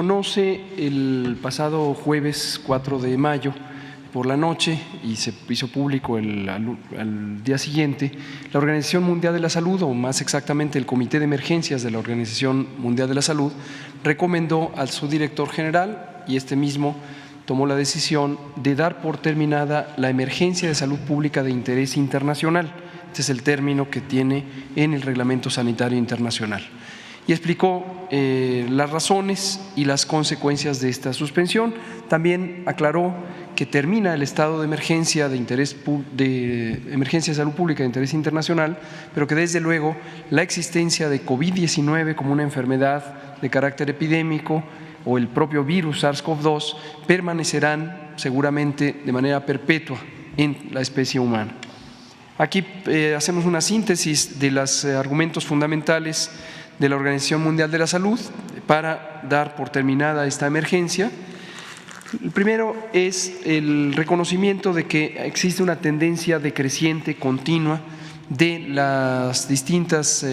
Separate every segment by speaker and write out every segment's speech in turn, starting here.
Speaker 1: Conoce el pasado jueves 4 de mayo por la noche y se hizo público al día siguiente, la Organización Mundial de la Salud, o más exactamente el Comité de Emergencias de la Organización Mundial de la Salud, recomendó al subdirector general y este mismo tomó la decisión de dar por terminada la emergencia de salud pública de interés internacional. Este es el término que tiene en el Reglamento Sanitario Internacional. Y explicó las razones y las consecuencias de esta suspensión. También aclaró que termina el estado de emergencia emergencia de salud pública de interés internacional, pero que desde luego la existencia de COVID-19 como una enfermedad de carácter epidémico o el propio virus SARS-CoV-2 permanecerán seguramente de manera perpetua en la especie humana. Aquí hacemos una síntesis de los argumentos fundamentales de la Organización Mundial de la Salud para dar por terminada esta emergencia. El primero es el reconocimiento de que existe una tendencia decreciente continua de las distintas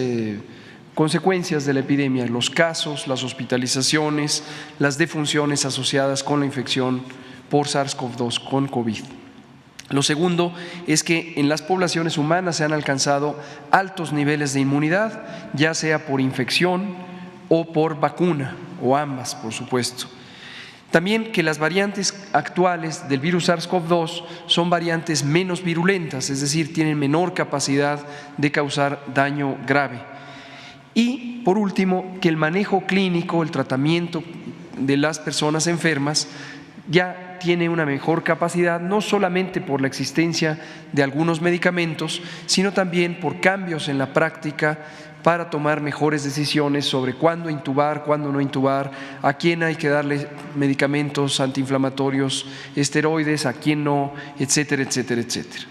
Speaker 1: consecuencias de la epidemia, los casos, las hospitalizaciones, las defunciones asociadas con la infección por SARS-CoV-2, con COVID. Lo segundo es que en las poblaciones humanas se han alcanzado altos niveles de inmunidad, ya sea por infección o por vacuna, o ambas, por supuesto. También que las variantes actuales del virus SARS-CoV-2 son variantes menos virulentas, es decir, tienen menor capacidad de causar daño grave. Y, por último, que el manejo clínico, el tratamiento de las personas enfermas ya tiene una mejor capacidad, no solamente por la existencia de algunos medicamentos, sino también por cambios en la práctica para tomar mejores decisiones sobre cuándo intubar, cuándo no intubar, a quién hay que darle medicamentos antiinflamatorios, esteroides, a quién no, etcétera, etcétera, etcétera.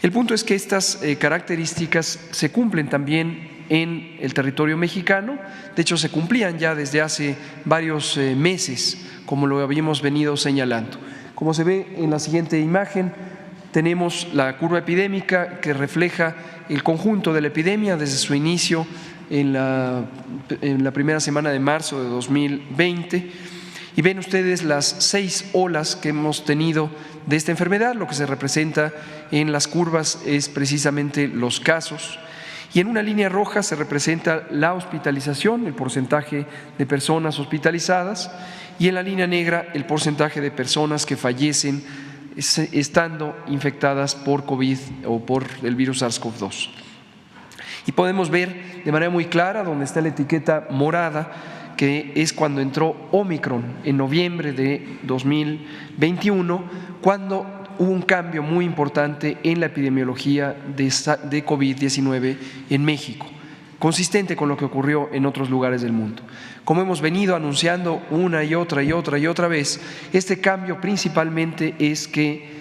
Speaker 1: El punto es que estas características se cumplen también en el territorio mexicano. De hecho, se cumplían ya desde hace varios meses, como lo habíamos venido señalando. Como se ve en la siguiente imagen, tenemos la curva epidémica que refleja el conjunto de la epidemia desde su inicio en la primera semana de marzo de 2020. Y ven ustedes las 6 olas que hemos tenido de esta enfermedad. Lo que se representa en las curvas es precisamente los casos. Y en una línea roja se representa la hospitalización, el porcentaje de personas hospitalizadas, y en la línea negra el porcentaje de personas que fallecen estando infectadas por COVID o por el virus SARS-CoV-2. Y podemos ver de manera muy clara donde está la etiqueta morada, que es cuando entró Omicron en noviembre de 2021, cuando hubo un cambio muy importante en la epidemiología de COVID-19 en México, consistente con lo que ocurrió en otros lugares del mundo. Como hemos venido anunciando una y otra vez, este cambio principalmente es que,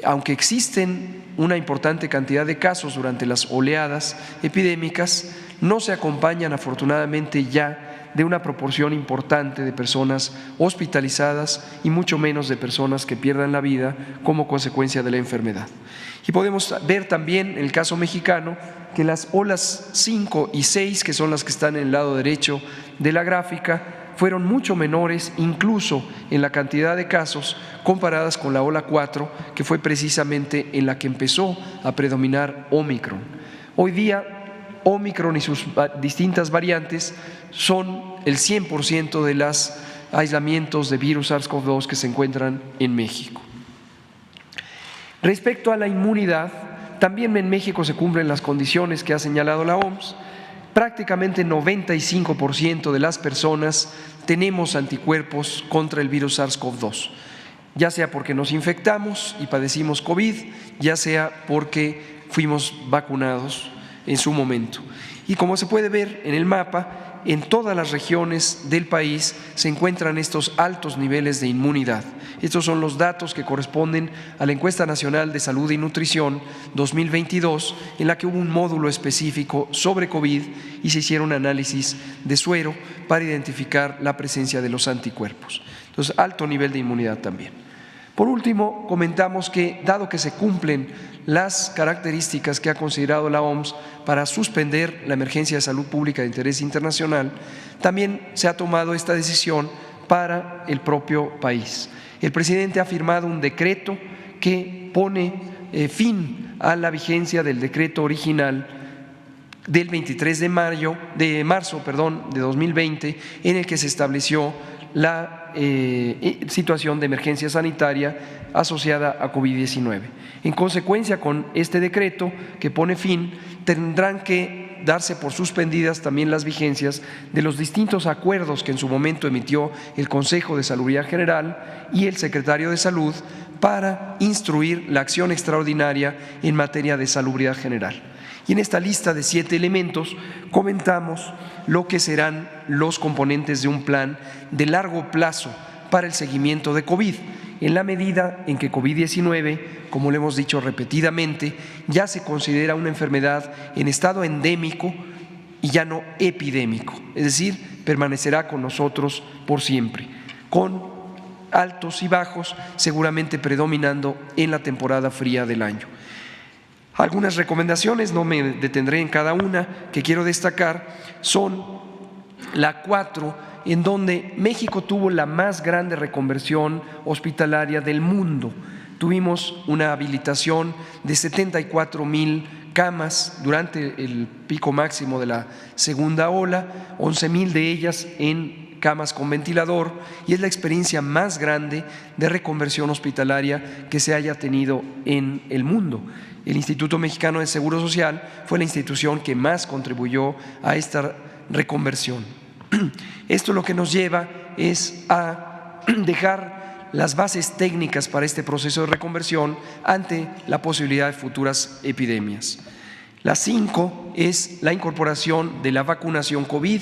Speaker 1: aunque existen una importante cantidad de casos durante las oleadas epidémicas, no se acompañan afortunadamente ya de una proporción importante de personas hospitalizadas y mucho menos de personas que pierdan la vida como consecuencia de la enfermedad. Y podemos ver también en el caso mexicano que las olas 5 y 6, que son las que están en el lado derecho de la gráfica, fueron mucho menores incluso en la cantidad de casos comparadas con la ola 4, que fue precisamente en la que empezó a predominar Omicron. Hoy día Omicron y sus distintas variantes son el 100% de los aislamientos de virus SARS-CoV-2 que se encuentran en México. Respecto a la inmunidad, también en México se cumplen las condiciones que ha señalado la OMS. Prácticamente 95% de las personas tenemos anticuerpos contra el virus SARS-CoV-2, ya sea porque nos infectamos y padecimos COVID, ya sea porque fuimos vacunados en su momento. Y como se puede ver en el mapa, en todas las regiones del país se encuentran estos altos niveles de inmunidad. Estos son los datos que corresponden a la Encuesta Nacional de Salud y Nutrición 2022, en la que hubo un módulo específico sobre COVID y se hicieron análisis de suero para identificar la presencia de los anticuerpos. Entonces, alto nivel de inmunidad también. Por último, comentamos que, dado que se cumplen las características que ha considerado la OMS para suspender la emergencia de salud pública de interés internacional, también se ha tomado esta decisión para el propio país. El presidente ha firmado un decreto que pone fin a la vigencia del decreto original del 23 de marzo de 2020, en el que se estableció la situación de emergencia sanitaria asociada a COVID-19. En consecuencia, con este decreto que pone fin, tendrán que darse por suspendidas también las vigencias de los distintos acuerdos que en su momento emitió el Consejo de Salubridad General y el Secretario de Salud para instruir la acción extraordinaria en materia de salubridad general. Y en esta lista de 7 elementos comentamos lo que serán los componentes de un plan de largo plazo para el seguimiento de COVID, en la medida en que COVID-19, como lo hemos dicho repetidamente, ya se considera una enfermedad en estado endémico y ya no epidémico, es decir, permanecerá con nosotros por siempre, con altos y bajos seguramente predominando en la temporada fría del año. Algunas recomendaciones, no me detendré en cada una, que quiero destacar, son la 4, en donde México tuvo la más grande reconversión hospitalaria del mundo. Tuvimos una habilitación de 74,000 camas durante el pico máximo de la segunda ola, 11,000 de ellas en camas con ventilador, y es la experiencia más grande de reconversión hospitalaria que se haya tenido en el mundo. El Instituto Mexicano de Seguro Social fue la institución que más contribuyó a esta reconversión. Esto lo que nos lleva es a dejar las bases técnicas para este proceso de reconversión ante la posibilidad de futuras epidemias. La 5 es la incorporación de la vacunación COVID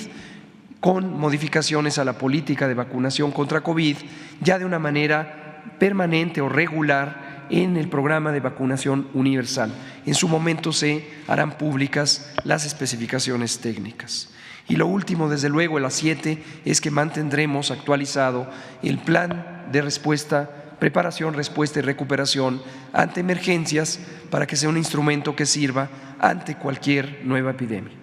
Speaker 1: con modificaciones a la política de vacunación contra COVID, ya de una manera permanente o regular en el programa de vacunación universal. En su momento se harán públicas las especificaciones técnicas. Y lo último, desde luego, la 7, es que mantendremos actualizado el plan de respuesta, preparación, respuesta y recuperación ante emergencias para que sea un instrumento que sirva ante cualquier nueva epidemia.